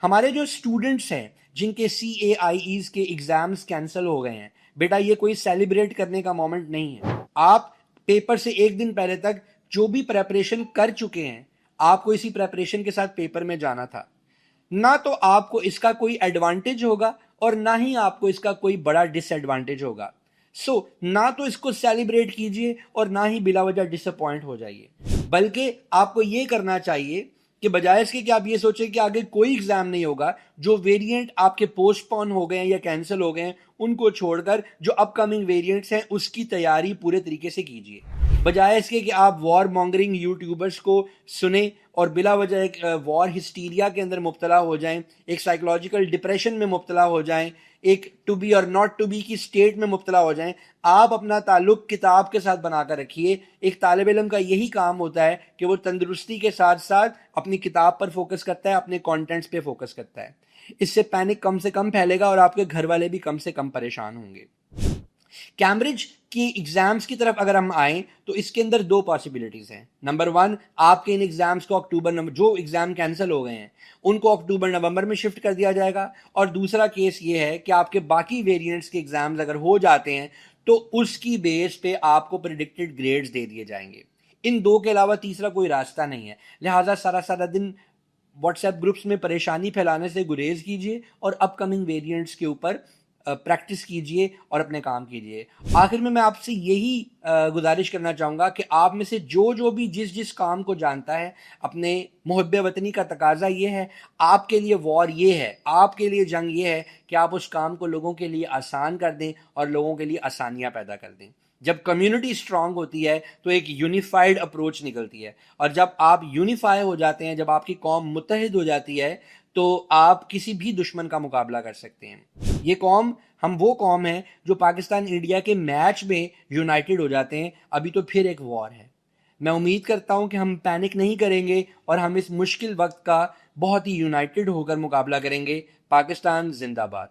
हमारे जो स्टूडेंट्स हैं जिनके CAIEs के एग्जाम्स कैंसिल हो गए हैं, बेटा ये कोई सेलिब्रेट करने का मोमेंट नहीं है। आप पेपर से एक दिन पहले तक जो भी प्रेपरेशन कर चुके हैं, आपको इसी प्रेपरेशन के साथ पेपर में जाना था। ना तो आपको इसका कोई एडवांटेज होगा और ना ही आपको इसका कोई बड़ा डिसएडवांटेज होगा। ना तो इसको सेलिब्रेट कीजिए और ना ही बिला वजह डिसअपॉइंट हो जाइए, बल्कि आपको यह करना चाहिए कि बजाय इसके कि आप ये सोचें कि आगे कोई एग्जाम नहीं होगा, जो वेरिएंट आपके पोस्टपोन हो गए हैं या कैंसिल हो गए हैं उनको छोड़कर जो अपकमिंग वेरिएंट्स हैं उसकी तैयारी पूरे तरीके से कीजिए। बजाय इसके कि आप वॉर मॉन्गरिंग यूट्यूबर्स को सुने और बिला वजह एक वॉर हिस्टीरिया के अंदर मुब्तला हो जाएं, एक साइकोलॉजिकल डिप्रेशन में मुब्तला हो जाएं, एक टू बी और नॉट टू बी की स्टेट में मुब्तला हो जाएं। आप अपना ताल्लुक किताब के साथ बनाकर रखिए। एक तालिब इल्म का यही काम होता है कि वो तंदुरुस्ती के साथ साथ अपनी किताब पर फोकस करता है, अपने कंटेंट्स पे फोकस करता है। इससे पैनिक कम से कम फैलेगा और आपके घर वाले भी कम से कम परेशान होंगे। कैम्ब्रिज की एग्जाम्स की तरफ अगर हम आए तो इसके अंदर दो पॉसिबिलिटीज हैं। नंबर वन, आपके इन एग्जाम्स को अक्टूबर नवंबर, जो एग्जाम कैंसिल हो गए हैं उनको अक्टूबर नवंबर में शिफ्ट कर दिया जाएगा। और दूसरा केस ये है कि आपके बाकी वेरिएंट्स के एग्जाम्स अगर हो जाते हैं तो उसकी बेस पे आपको प्रिडिक्टेड ग्रेड्स दे दिए जाएंगे। इन दो के अलावा तीसरा कोई रास्ता नहीं है। लिहाजा सारा सारा दिन व्हाट्सएप ग्रुप्स में परेशानी फैलाने से गुरेज कीजिए और अपकमिंग वेरिएंट्स के ऊपर प्रैक्टिस कीजिए और अपने काम कीजिए। आखिर में मैं आपसे यही गुजारिश करना चाहूँगा कि आप में से जो जो भी जिस जिस काम को जानता है, अपने मुहब्बे वतनी का तकाजा ये है, आपके लिए वॉर ये है, आपके लिए जंग ये है कि आप उस काम को लोगों के लिए आसान कर दें और लोगों के लिए आसानियाँ पैदा कर दें। जब कम्युनिटी स्ट्रांग होती है तो एक यूनिफाइड अप्रोच निकलती है, और जब आप यूनिफाई हो जाते हैं, जब आपकी कौम मुत्तहिद हो जाती है, तो आप किसी भी दुश्मन का मुकाबला कर सकते हैं। ये कौम, हम वो कौम है जो पाकिस्तान इंडिया के मैच में यूनाइटेड हो जाते हैं। अभी तो फिर एक वॉर है। मैं उम्मीद करता हूं कि हम पैनिक नहीं करेंगे और हम इस मुश्किल वक्त का बहुत ही यूनाइटेड होकर मुकाबला करेंगे। पाकिस्तान जिंदाबाद।